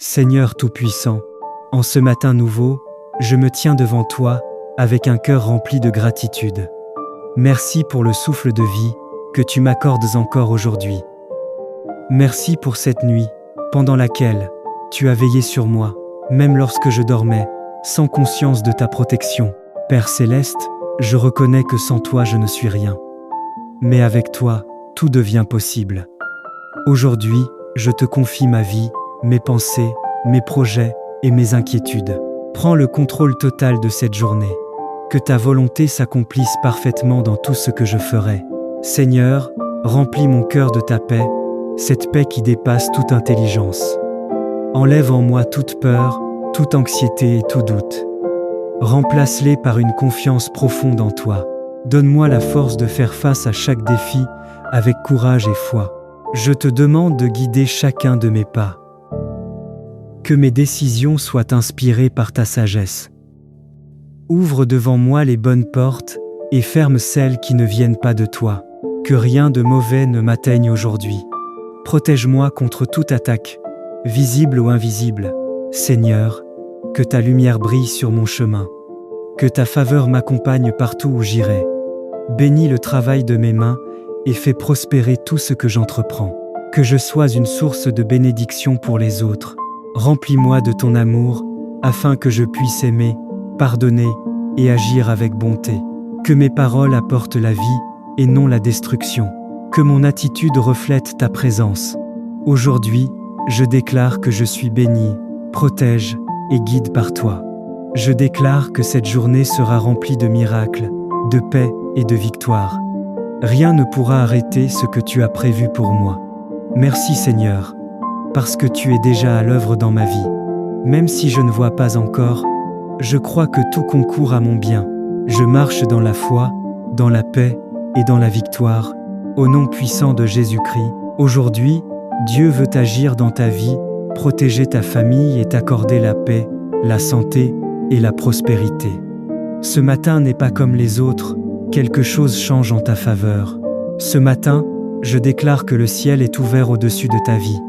Seigneur Tout-Puissant, en ce matin nouveau, je me tiens devant toi avec un cœur rempli de gratitude. Merci pour le souffle de vie que tu m'accordes encore aujourd'hui. Merci pour cette nuit, pendant laquelle tu as veillé sur moi, même lorsque je dormais, sans conscience de ta protection. Père céleste, je reconnais que sans toi je ne suis rien. Mais avec toi, tout devient possible. Aujourd'hui, je te confie ma vie, mes pensées, mes projets et mes inquiétudes. Prends le contrôle total de cette journée. Que ta volonté s'accomplisse parfaitement dans tout ce que je ferai. Seigneur, remplis mon cœur de ta paix, cette paix qui dépasse toute intelligence. Enlève en moi toute peur, toute anxiété et tout doute. Remplace-les par une confiance profonde en toi. Donne-moi la force de faire face à chaque défi avec courage et foi. Je te demande de guider chacun de mes pas. Que mes décisions soient inspirées par ta sagesse. Ouvre devant moi les bonnes portes et ferme celles qui ne viennent pas de toi. Que rien de mauvais ne m'atteigne aujourd'hui. Protège-moi contre toute attaque, visible ou invisible. Seigneur, que ta lumière brille sur mon chemin. Que ta faveur m'accompagne partout où j'irai. Bénis le travail de mes mains et fais prospérer tout ce que j'entreprends. Que je sois une source de bénédiction pour les autres. Remplis-moi de ton amour, afin que je puisse aimer, pardonner et agir avec bonté. Que mes paroles apportent la vie et non la destruction. Que mon attitude reflète ta présence. Aujourd'hui, je déclare que je suis béni, protège et guide par toi. Je déclare que cette journée sera remplie de miracles, de paix et de victoire. Rien ne pourra arrêter ce que tu as prévu pour moi. Merci Seigneur, parce que tu es déjà à l'œuvre dans ma vie. Même si je ne vois pas encore, je crois que tout concourt à mon bien. Je marche dans la foi, dans la paix et dans la victoire. Au nom puissant de Jésus-Christ, aujourd'hui, Dieu veut agir dans ta vie, protéger ta famille et t'accorder la paix, la santé et la prospérité. Ce matin n'est pas comme les autres, quelque chose change en ta faveur. Ce matin, je déclare que le ciel est ouvert au-dessus de ta vie.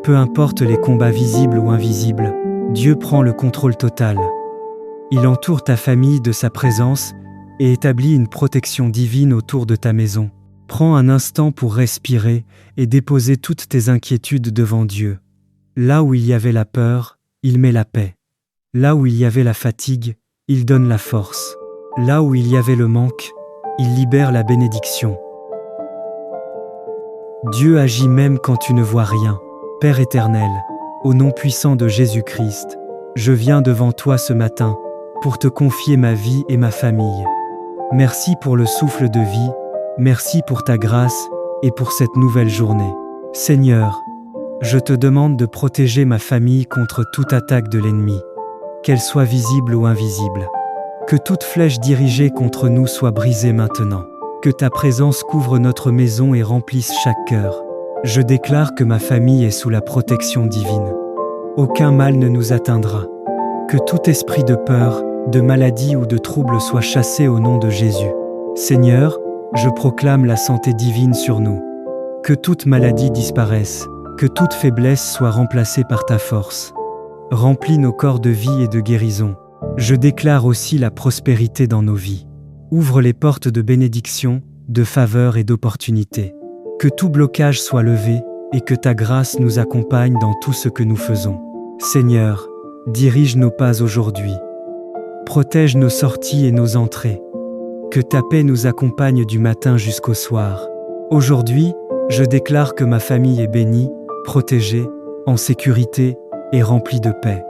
Peu importe les combats visibles ou invisibles, Dieu prend le contrôle total. Il entoure ta famille de sa présence et établit une protection divine autour de ta maison. Prends un instant pour respirer et déposer toutes tes inquiétudes devant Dieu. Là où il y avait la peur, il met la paix. Là où il y avait la fatigue, il donne la force. Là où il y avait le manque, il libère la bénédiction. Dieu agit même quand tu ne vois rien. Père éternel, au nom puissant de Jésus-Christ, je viens devant toi ce matin pour te confier ma vie et ma famille. Merci pour le souffle de vie, merci pour ta grâce et pour cette nouvelle journée. Seigneur, je te demande de protéger ma famille contre toute attaque de l'ennemi, qu'elle soit visible ou invisible. Que toute flèche dirigée contre nous soit brisée maintenant. Que ta présence couvre notre maison et remplisse chaque cœur. Je déclare que ma famille est sous la protection divine. Aucun mal ne nous atteindra. Que tout esprit de peur, de maladie ou de trouble soit chassé au nom de Jésus. Seigneur, je proclame la santé divine sur nous. Que toute maladie disparaisse, que toute faiblesse soit remplacée par ta force. Remplis nos corps de vie et de guérison. Je déclare aussi la prospérité dans nos vies. Ouvre les portes de bénédiction, de faveur et d'opportunité. Que tout blocage soit levé et que ta grâce nous accompagne dans tout ce que nous faisons. Seigneur, dirige nos pas aujourd'hui. Protège nos sorties et nos entrées. Que ta paix nous accompagne du matin jusqu'au soir. Aujourd'hui, je déclare que ma famille est bénie, protégée, en sécurité et remplie de paix.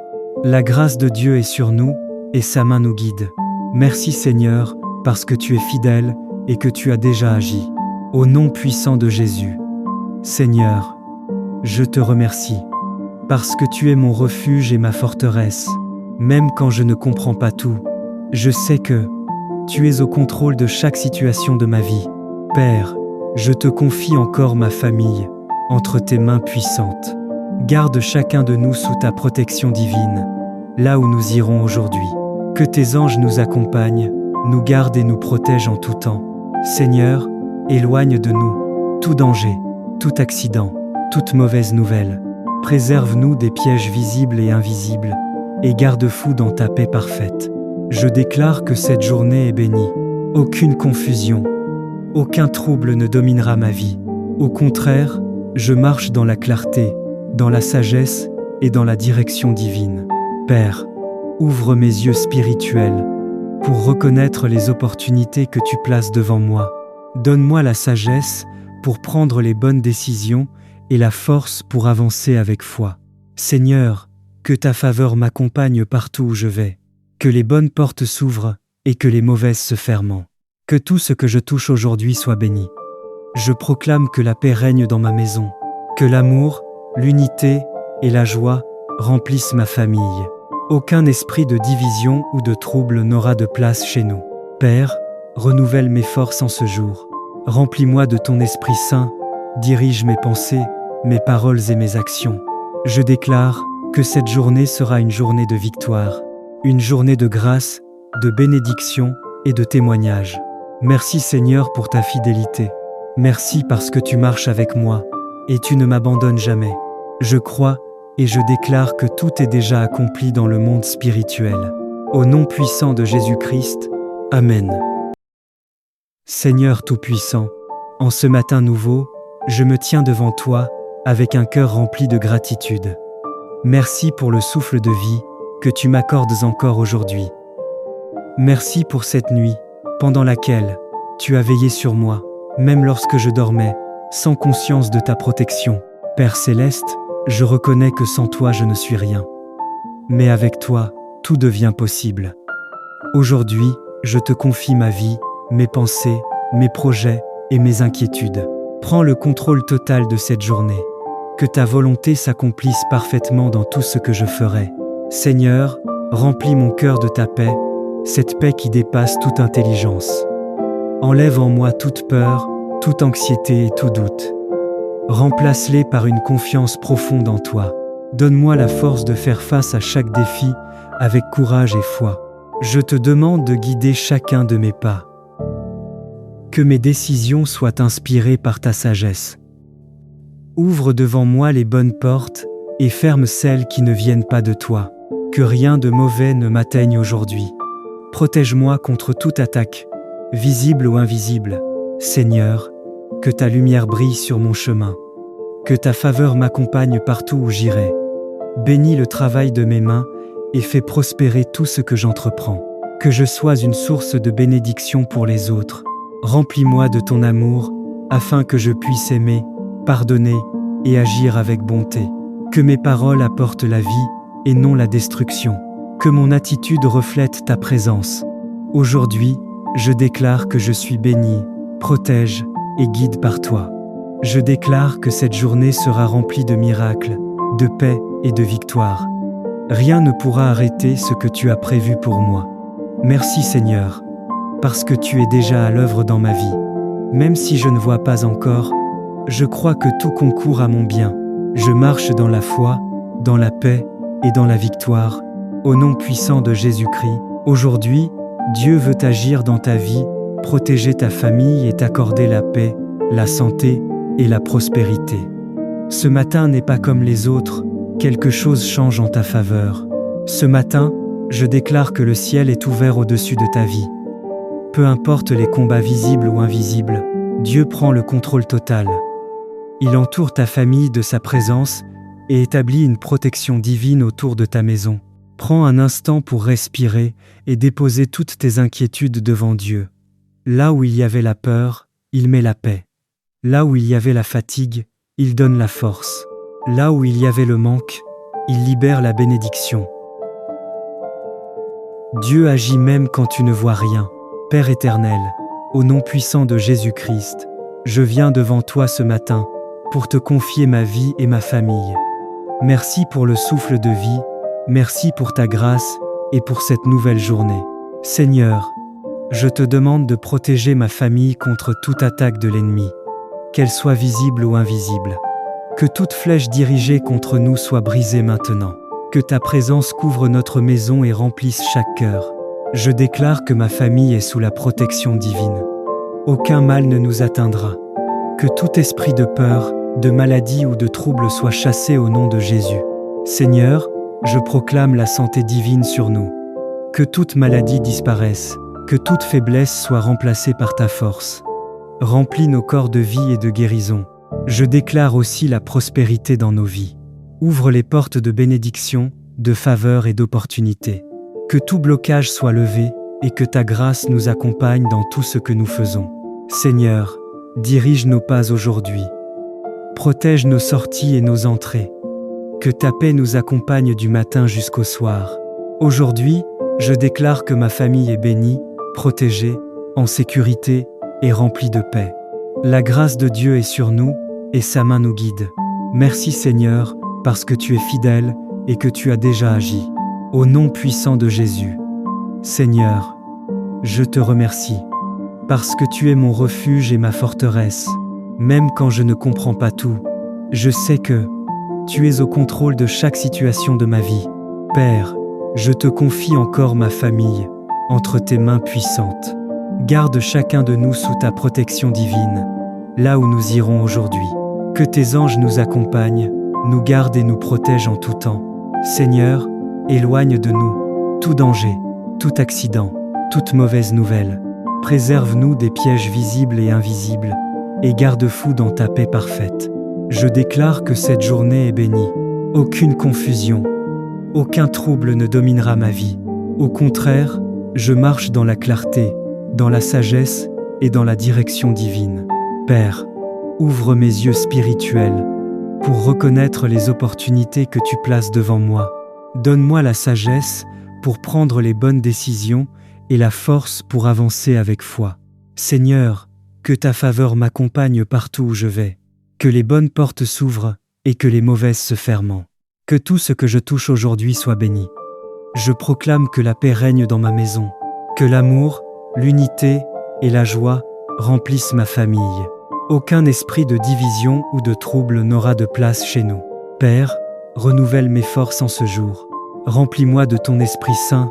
La grâce de Dieu est sur nous et sa main nous guide. Merci Seigneur, parce que tu es fidèle et que tu as déjà agi. Au nom puissant de Jésus. Seigneur, je te remercie, parce que tu es mon refuge et ma forteresse. Même quand je ne comprends pas tout, je sais que tu es au contrôle de chaque situation de ma vie. Père, je te confie encore ma famille, entre tes mains puissantes. Garde chacun de nous sous ta protection divine, là où nous irons aujourd'hui. Que tes anges nous accompagnent, nous gardent et nous protègent en tout temps. Seigneur, éloigne de nous tout danger, tout accident, toute mauvaise nouvelle. Préserve-nous des pièges visibles et invisibles, et garde-fous dans ta paix parfaite. Je déclare que cette journée est bénie. Aucune confusion, aucun trouble ne dominera ma vie. Au contraire, je marche dans la clarté, dans la sagesse et dans la direction divine. Père, ouvre mes yeux spirituels pour reconnaître les opportunités que tu places devant moi. Donne-moi la sagesse pour prendre les bonnes décisions et la force pour avancer avec foi. Seigneur, que ta faveur m'accompagne partout où je vais, que les bonnes portes s'ouvrent et que les mauvaises se ferment. Que tout ce que je touche aujourd'hui soit béni. Je proclame que la paix règne dans ma maison, que l'amour, l'unité et la joie remplissent ma famille. Aucun esprit de division ou de trouble n'aura de place chez nous. Père, renouvelle mes forces en ce jour. Remplis-moi de ton Esprit Saint, dirige mes pensées, mes paroles et mes actions. Je déclare que cette journée sera une journée de victoire, une journée de grâce, de bénédiction et de témoignage. Merci Seigneur pour ta fidélité. Merci parce que tu marches avec moi et tu ne m'abandonnes jamais. Je crois et je déclare que tout est déjà accompli dans le monde spirituel. Au nom puissant de Jésus-Christ, Amen. Seigneur Tout-Puissant, en ce matin nouveau, je me tiens devant toi avec un cœur rempli de gratitude. Merci pour le souffle de vie que tu m'accordes encore aujourd'hui. Merci pour cette nuit, pendant laquelle tu as veillé sur moi, même lorsque je dormais, sans conscience de ta protection. Père Céleste, je reconnais que sans toi je ne suis rien. Mais avec toi, tout devient possible. Aujourd'hui, je te confie ma vie, mes pensées, mes projets et mes inquiétudes. Prends le contrôle total de cette journée. Que ta volonté s'accomplisse parfaitement dans tout ce que je ferai. Seigneur, remplis mon cœur de ta paix, cette paix qui dépasse toute intelligence. Enlève en moi toute peur, toute anxiété et tout doute. Remplace-les par une confiance profonde en toi. Donne-moi la force de faire face à chaque défi avec courage et foi. Je te demande de guider chacun de mes pas. Que mes décisions soient inspirées par ta sagesse. Ouvre devant moi les bonnes portes et ferme celles qui ne viennent pas de toi. Que rien de mauvais ne m'atteigne aujourd'hui. Protège-moi contre toute attaque, visible ou invisible. Seigneur, que ta lumière brille sur mon chemin. Que ta faveur m'accompagne partout où j'irai. Bénis le travail de mes mains et fais prospérer tout ce que j'entreprends. Que je sois une source de bénédiction pour les autres. Remplis-moi de ton amour, afin que je puisse aimer, pardonner et agir avec bonté. Que mes paroles apportent la vie et non la destruction. Que mon attitude reflète ta présence. Aujourd'hui, je déclare que je suis béni, protège et guide par toi. Je déclare que cette journée sera remplie de miracles, de paix et de victoire. Rien ne pourra arrêter ce que tu as prévu pour moi. Merci Seigneur, parce que tu es déjà à l'œuvre dans ma vie. Même si je ne vois pas encore, je crois que tout concourt à mon bien. Je marche dans la foi, dans la paix et dans la victoire. Au nom puissant de Jésus-Christ, aujourd'hui, Dieu veut agir dans ta vie, protéger ta famille et t'accorder la paix, la santé et la prospérité. Ce matin n'est pas comme les autres, quelque chose change en ta faveur. Ce matin, je déclare que le ciel est ouvert au-dessus de ta vie. Peu importe les combats visibles ou invisibles, Dieu prend le contrôle total. Il entoure ta famille de sa présence et établit une protection divine autour de ta maison. Prends un instant pour respirer et déposer toutes tes inquiétudes devant Dieu. Là où il y avait la peur, il met la paix. Là où il y avait la fatigue, il donne la force. Là où il y avait le manque, il libère la bénédiction. Dieu agit même quand tu ne vois rien. Père éternel, au nom puissant de Jésus-Christ, je viens devant toi ce matin pour te confier ma vie et ma famille. Merci pour le souffle de vie, merci pour ta grâce et pour cette nouvelle journée. Seigneur, je te demande de protéger ma famille contre toute attaque de l'ennemi, qu'elle soit visible ou invisible. Que toute flèche dirigée contre nous soit brisée maintenant. Que ta présence couvre notre maison et remplisse chaque cœur. Je déclare que ma famille est sous la protection divine. Aucun mal ne nous atteindra. Que tout esprit de peur, de maladie ou de trouble soient chassés au nom de Jésus. Seigneur, je proclame la santé divine sur nous. Que toute maladie disparaisse, que toute faiblesse soit remplacée par ta force. Remplis nos corps de vie et de guérison. Je déclare aussi la prospérité dans nos vies. Ouvre les portes de bénédiction, de faveur et d'opportunité. Que tout blocage soit levé et que ta grâce nous accompagne dans tout ce que nous faisons. Seigneur, dirige nos pas aujourd'hui. Protège nos sorties et nos entrées. Que ta paix nous accompagne du matin jusqu'au soir. Aujourd'hui, je déclare que ma famille est bénie, protégée, en sécurité et remplie de paix. La grâce de Dieu est sur nous et sa main nous guide. Merci Seigneur, parce que tu es fidèle et que tu as déjà agi. Au nom puissant de Jésus. Seigneur, je te remercie, parce que tu es mon refuge et ma forteresse. Même quand je ne comprends pas tout, je sais que tu es au contrôle de chaque situation de ma vie. Père, je te confie encore ma famille, entre tes mains puissantes. Garde chacun de nous sous ta protection divine, là où nous irons aujourd'hui. Que tes anges nous accompagnent, nous gardent et nous protègent en tout temps. Seigneur, éloigne de nous tout danger, tout accident, toute mauvaise nouvelle. Préserve-nous des pièges visibles et invisibles, et garde-fous dans ta paix parfaite. Je déclare que cette journée est bénie. Aucune confusion, aucun trouble ne dominera ma vie. Au contraire, je marche dans la clarté, dans la sagesse et dans la direction divine. Père, ouvre mes yeux spirituels pour reconnaître les opportunités que tu places devant moi. Donne-moi la sagesse pour prendre les bonnes décisions et la force pour avancer avec foi. Seigneur, que ta faveur m'accompagne partout où je vais, que les bonnes portes s'ouvrent et que les mauvaises se ferment. Que tout ce que je touche aujourd'hui soit béni. Je proclame que la paix règne dans ma maison, que l'amour, l'unité et la joie remplissent ma famille. Aucun esprit de division ou de trouble n'aura de place chez nous. Père, renouvelle mes forces en ce jour. Remplis-moi de ton Esprit Saint,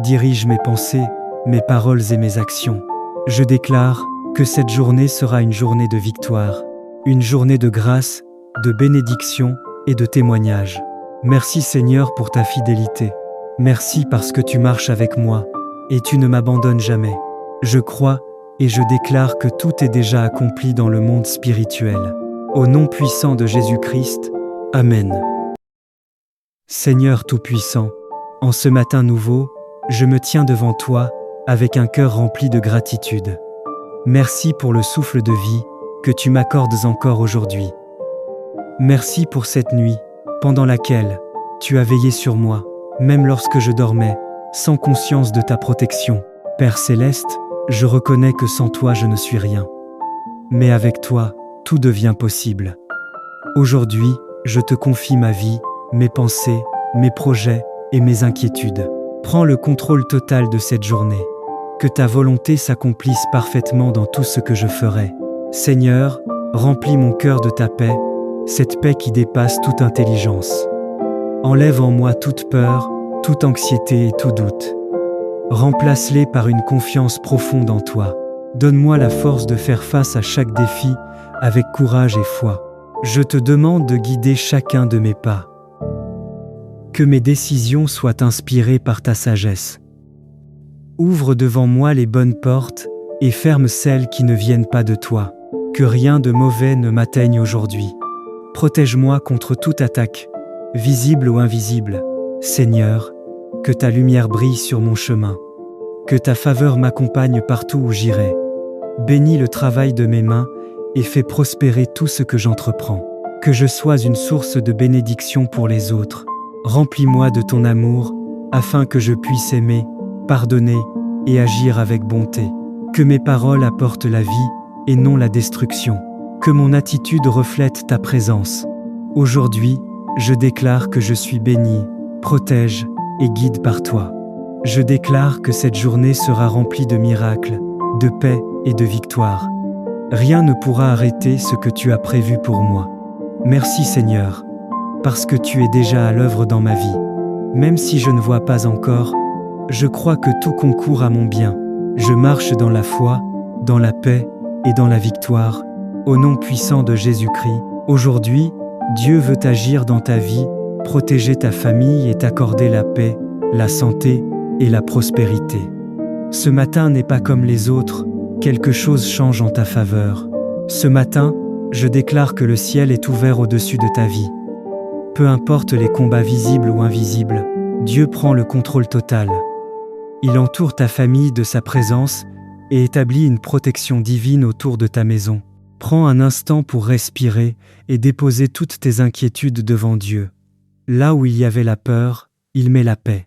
dirige mes pensées, mes paroles et mes actions. Je déclare que cette journée sera une journée de victoire, une journée de grâce, de bénédiction et de témoignage. Merci Seigneur pour ta fidélité. Merci parce que tu marches avec moi et tu ne m'abandonnes jamais. Je crois et je déclare que tout est déjà accompli dans le monde spirituel. Au nom puissant de Jésus-Christ, Amen. Seigneur Tout-Puissant, en ce matin nouveau, je me tiens devant toi avec un cœur rempli de gratitude. Merci pour le souffle de vie que tu m'accordes encore aujourd'hui. Merci pour cette nuit, pendant laquelle tu as veillé sur moi, même lorsque je dormais, sans conscience de ta protection. Père Céleste, je reconnais que sans toi je ne suis rien. Mais avec toi, tout devient possible. Aujourd'hui, je te confie ma vie, mes pensées, mes projets et mes inquiétudes. Prends le contrôle total de cette journée. Que ta volonté s'accomplisse parfaitement dans tout ce que je ferai. Seigneur, remplis mon cœur de ta paix, cette paix qui dépasse toute intelligence. Enlève en moi toute peur, toute anxiété et tout doute. Remplace-les par une confiance profonde en toi. Donne-moi la force de faire face à chaque défi avec courage et foi. Je te demande de guider chacun de mes pas. Que mes décisions soient inspirées par ta sagesse. Ouvre devant moi les bonnes portes et ferme celles qui ne viennent pas de toi. Que rien de mauvais ne m'atteigne aujourd'hui. Protège-moi contre toute attaque, visible ou invisible. Seigneur, que ta lumière brille sur mon chemin. Que ta faveur m'accompagne partout où j'irai. Bénis le travail de mes mains et fais prospérer tout ce que j'entreprends. Que je sois une source de bénédiction pour les autres. Remplis-moi de ton amour, afin que je puisse aimer, pardonner et agir avec bonté. Que mes paroles apportent la vie et non la destruction. Que mon attitude reflète ta présence. Aujourd'hui, je déclare que je suis béni, protège et guide par toi. Je déclare que cette journée sera remplie de miracles, de paix et de victoire. Rien ne pourra arrêter ce que tu as prévu pour moi. Merci Seigneur, parce que tu es déjà à l'œuvre dans ma vie. Même si je ne vois pas encore, je crois que tout concourt à mon bien. Je marche dans la foi, dans la paix et dans la victoire. Au nom puissant de Jésus-Christ, Aujourd'hui, Dieu veut agir dans ta vie, protéger ta famille et t'accorder la paix, la santé et la prospérité. Ce matin n'est pas comme les autres, quelque chose change en ta faveur. Ce matin, je déclare que le ciel est ouvert au-dessus de ta vie. Peu importe les combats visibles ou invisibles, Dieu prend le contrôle total. Il entoure ta famille de sa présence et établit une protection divine autour de ta maison. Prends un instant pour respirer et déposer toutes tes inquiétudes devant Dieu. Là où il y avait la peur, il met la paix.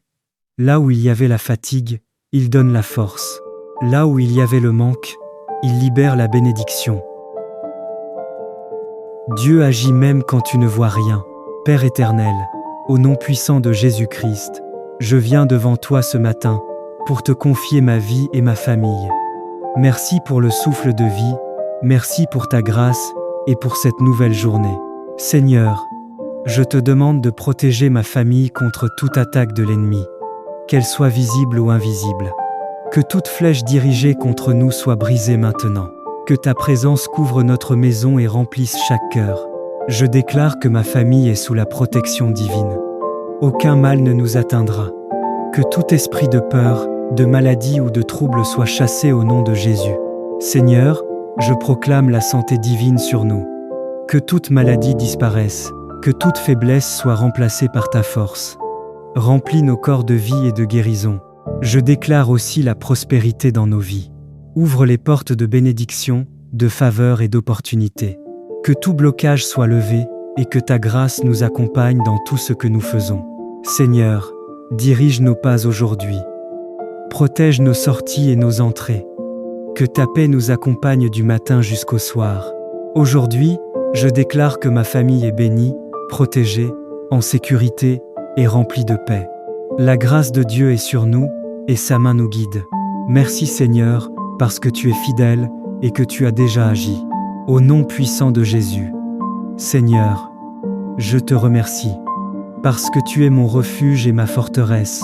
Là où il y avait la fatigue, il donne la force. Là où il y avait le manque, il libère la bénédiction. Dieu agit même quand tu ne vois rien. Père éternel, au nom puissant de Jésus-Christ, je viens devant toi ce matin pour te confier ma vie et ma famille. Merci pour le souffle de vie, merci pour ta grâce et pour cette nouvelle journée. Seigneur, je te demande de protéger ma famille contre toute attaque de l'ennemi, qu'elle soit visible ou invisible. Que toute flèche dirigée contre nous soit brisée maintenant. Que ta présence couvre notre maison et remplisse chaque cœur. Je déclare que ma famille est sous la protection divine. Aucun mal ne nous atteindra. Que tout esprit de peur, de maladie ou de trouble soit chassé au nom de Jésus. Seigneur, je proclame la santé divine sur nous. Que toute maladie disparaisse, que toute faiblesse soit remplacée par ta force. Remplis nos corps de vie et de guérison. Je déclare aussi la prospérité dans nos vies. Ouvre les portes de bénédiction, de faveur et d'opportunité. Que tout blocage soit levé et que ta grâce nous accompagne dans tout ce que nous faisons. Seigneur, dirige nos pas aujourd'hui. Protège nos sorties et nos entrées. Que ta paix nous accompagne du matin jusqu'au soir. Aujourd'hui, je déclare que ma famille est bénie, protégée, en sécurité et remplie de paix. La grâce de Dieu est sur nous et sa main nous guide. Merci Seigneur, parce que tu es fidèle et que tu as déjà agi. Au nom puissant de Jésus. Seigneur, je te remercie, parce que tu es mon refuge et ma forteresse.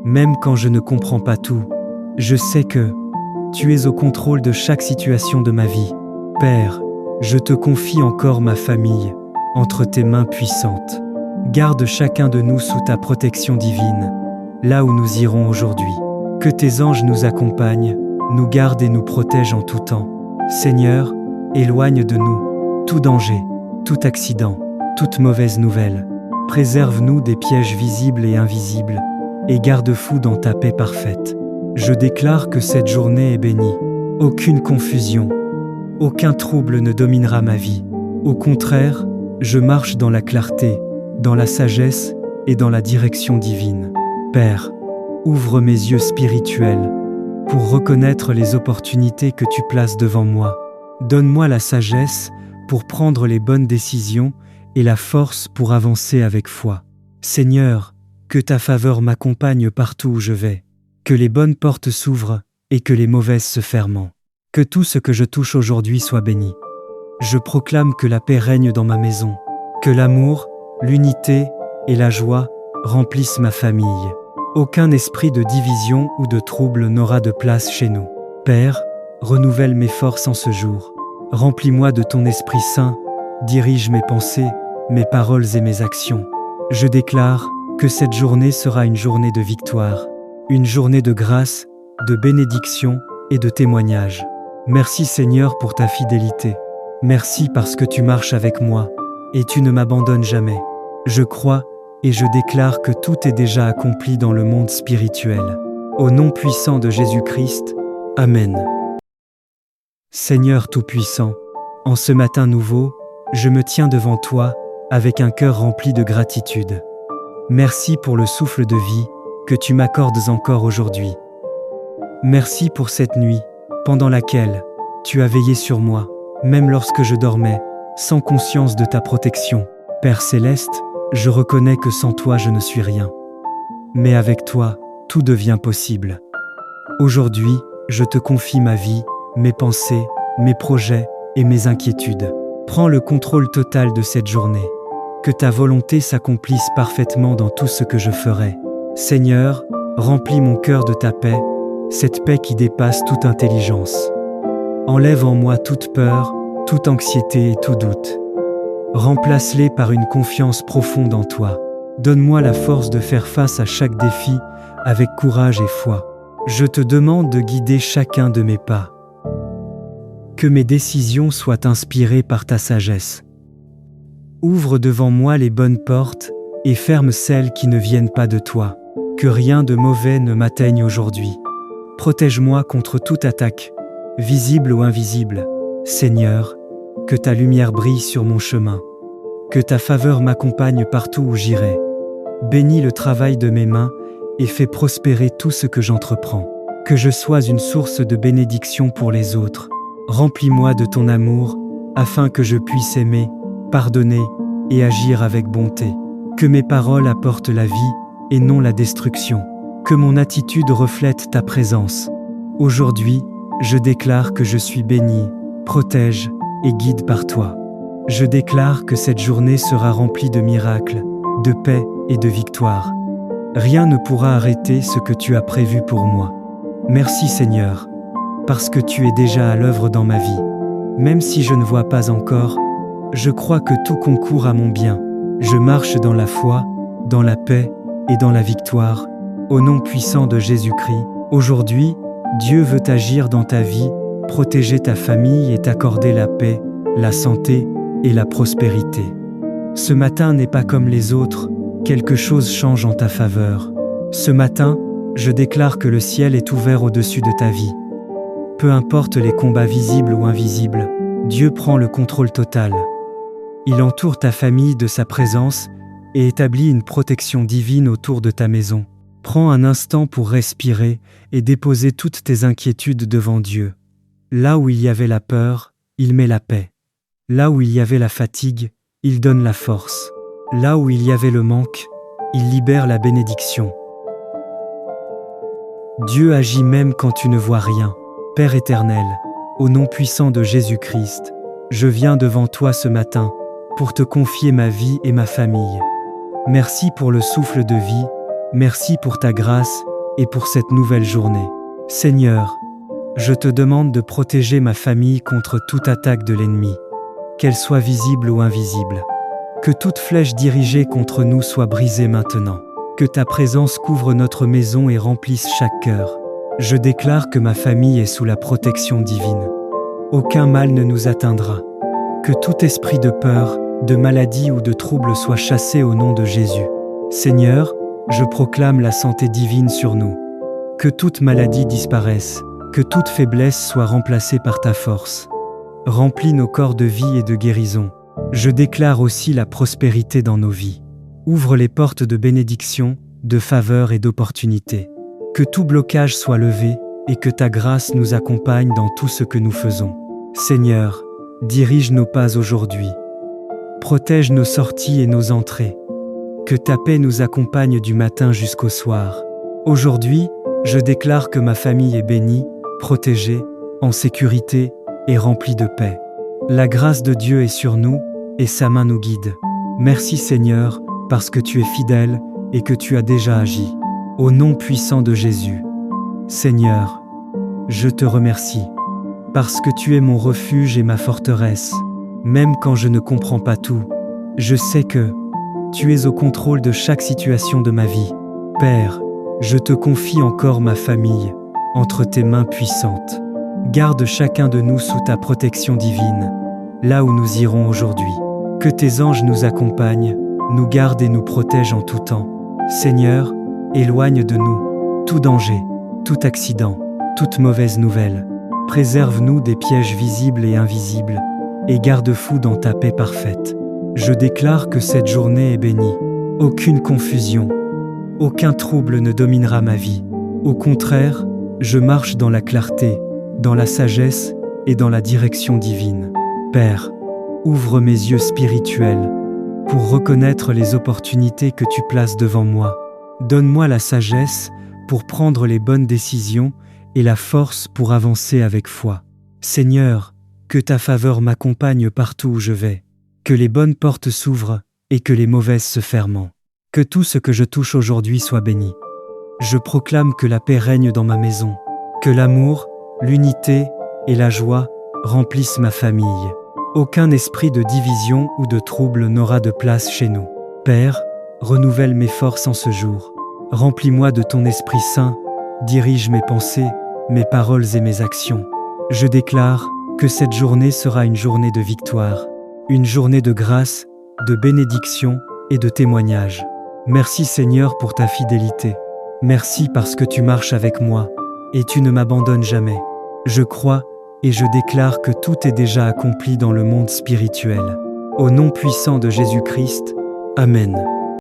Même quand je ne comprends pas tout, je sais que tu es au contrôle de chaque situation de ma vie. Père, je te confie encore ma famille, entre tes mains puissantes. Garde chacun de nous sous ta protection divine, là où nous irons aujourd'hui. Que tes anges nous accompagnent, nous gardent et nous protègent en tout temps. Seigneur, éloigne de nous tout danger, tout accident, toute mauvaise nouvelle. Préserve-nous des pièges visibles et invisibles, et garde-fous dans ta paix parfaite. Je déclare que cette journée est bénie. Aucune confusion, aucun trouble ne dominera ma vie. Au contraire, je marche dans la clarté, dans la sagesse et dans la direction divine. Père, ouvre mes yeux spirituels pour reconnaître les opportunités que tu places devant moi. Donne-moi la sagesse pour prendre les bonnes décisions et la force pour avancer avec foi. Seigneur, que ta faveur m'accompagne partout où je vais, que les bonnes portes s'ouvrent et que les mauvaises se ferment. Que tout ce que je touche aujourd'hui soit béni. Je proclame que la paix règne dans ma maison, que l'amour, l'unité et la joie remplissent ma famille. Aucun esprit de division ou de trouble n'aura de place chez nous. Père, renouvelle mes forces en ce jour. Remplis-moi de ton Esprit Saint, dirige mes pensées, mes paroles et mes actions. Je déclare que cette journée sera une journée de victoire, une journée de grâce, de bénédiction et de témoignage. Merci Seigneur pour ta fidélité. Merci parce que tu marches avec moi et tu ne m'abandonnes jamais. Je crois et je déclare que tout est déjà accompli dans le monde spirituel. Au nom puissant de Jésus-Christ, Amen. Seigneur Tout-Puissant, en ce matin nouveau, je me tiens devant toi avec un cœur rempli de gratitude. Merci pour le souffle de vie que tu m'accordes encore aujourd'hui. Merci pour cette nuit, pendant laquelle tu as veillé sur moi, même lorsque je dormais, sans conscience de ta protection. Père Céleste, je reconnais que sans toi je ne suis rien. Mais avec toi, tout devient possible. Aujourd'hui, je te confie ma vie, mes pensées, mes projets et mes inquiétudes. Prends le contrôle total de cette journée. Que ta volonté s'accomplisse parfaitement dans tout ce que je ferai. Seigneur, remplis mon cœur de ta paix, cette paix qui dépasse toute intelligence. Enlève en moi toute peur, toute anxiété et tout doute. Remplace-les par une confiance profonde en toi. Donne-moi la force de faire face à chaque défi avec courage et foi. Je te demande de guider chacun de mes pas. Que mes décisions soient inspirées par ta sagesse. Ouvre devant moi les bonnes portes et ferme celles qui ne viennent pas de toi. Que rien de mauvais ne m'atteigne aujourd'hui. Protège-moi contre toute attaque, visible ou invisible. Seigneur, que ta lumière brille sur mon chemin. Que ta faveur m'accompagne partout où j'irai. Bénis le travail de mes mains et fais prospérer tout ce que j'entreprends. Que je sois une source de bénédiction pour les autres. Remplis-moi de ton amour, afin que je puisse aimer, pardonner et agir avec bonté. Que mes paroles apportent la vie et non la destruction. Que mon attitude reflète ta présence. Aujourd'hui, je déclare que je suis béni, protège et guide par toi. Je déclare que cette journée sera remplie de miracles, de paix et de victoire. Rien ne pourra arrêter ce que tu as prévu pour moi. Merci Seigneur, parce que tu es déjà à l'œuvre dans ma vie. Même si je ne vois pas encore, je crois que tout concourt à mon bien. Je marche dans la foi, dans la paix et dans la victoire. Au nom puissant de Jésus-Christ, aujourd'hui, Dieu veut agir dans ta vie, protéger ta famille et t'accorder la paix, la santé et la prospérité. Ce matin n'est pas comme les autres, quelque chose change en ta faveur. Ce matin, je déclare que le ciel est ouvert au-dessus de ta vie. Peu importe les combats visibles ou invisibles, Dieu prend le contrôle total. Il entoure ta famille de sa présence et établit une protection divine autour de ta maison. Prends un instant pour respirer et déposer toutes tes inquiétudes devant Dieu. Là où il y avait la peur, il met la paix. Là où il y avait la fatigue, il donne la force. Là où il y avait le manque, il libère la bénédiction. Dieu agit même quand tu ne vois rien. Père éternel, au nom puissant de Jésus-Christ, je viens devant toi ce matin pour te confier ma vie et ma famille. Merci pour le souffle de vie, merci pour ta grâce et pour cette nouvelle journée. Seigneur, je te demande de protéger ma famille contre toute attaque de l'ennemi, qu'elle soit visible ou invisible. Que toute flèche dirigée contre nous soit brisée maintenant. Que ta présence couvre notre maison et remplisse chaque cœur. Je déclare que ma famille est sous la protection divine. Aucun mal ne nous atteindra. Que tout esprit de peur, de maladie ou de trouble soit chassé au nom de Jésus. Seigneur, je proclame la santé divine sur nous. Que toute maladie disparaisse, que toute faiblesse soit remplacée par ta force. Remplis nos corps de vie et de guérison. Je déclare aussi la prospérité dans nos vies. Ouvre les portes de bénédiction, de faveur et d'opportunité. Que tout blocage soit levé et que ta grâce nous accompagne dans tout ce que nous faisons. Seigneur, dirige nos pas aujourd'hui. Protège nos sorties et nos entrées. Que ta paix nous accompagne du matin jusqu'au soir. Aujourd'hui, je déclare que ma famille est bénie, protégée, en sécurité et remplie de paix. La grâce de Dieu est sur nous et sa main nous guide. Merci Seigneur, parce que tu es fidèle et que tu as déjà agi. Au nom puissant de Jésus. Seigneur, je te remercie, parce que tu es mon refuge et ma forteresse. Même quand je ne comprends pas tout, je sais que tu es au contrôle de chaque situation de ma vie. Père, je te confie encore ma famille, entre tes mains puissantes. Garde chacun de nous sous ta protection divine, là où nous irons aujourd'hui. Que tes anges nous accompagnent, nous gardent et nous protègent en tout temps. Seigneur, éloigne de nous tout danger, tout accident, toute mauvaise nouvelle. Préserve-nous des pièges visibles et invisibles, et garde-fous dans ta paix parfaite. Je déclare que cette journée est bénie. Aucune confusion, aucun trouble ne dominera ma vie. Au contraire, je marche dans la clarté, dans la sagesse et dans la direction divine. Père, ouvre mes yeux spirituels pour reconnaître les opportunités que tu places devant moi. Donne-moi la sagesse pour prendre les bonnes décisions et la force pour avancer avec foi. Seigneur, que ta faveur m'accompagne partout où je vais, que les bonnes portes s'ouvrent et que les mauvaises se ferment. Que tout ce que je touche aujourd'hui soit béni. Je proclame que la paix règne dans ma maison, que l'amour, l'unité et la joie remplissent ma famille. Aucun esprit de division ou de trouble n'aura de place chez nous. Père, renouvelle mes forces en ce jour. Remplis-moi de ton Esprit Saint, dirige mes pensées, mes paroles et mes actions. Je déclare que cette journée sera une journée de victoire, une journée de grâce, de bénédiction et de témoignage. Merci Seigneur pour ta fidélité. Merci parce que tu marches avec moi et tu ne m'abandonnes jamais. Je crois et je déclare que tout est déjà accompli dans le monde spirituel. Au nom puissant de Jésus-Christ, Amen.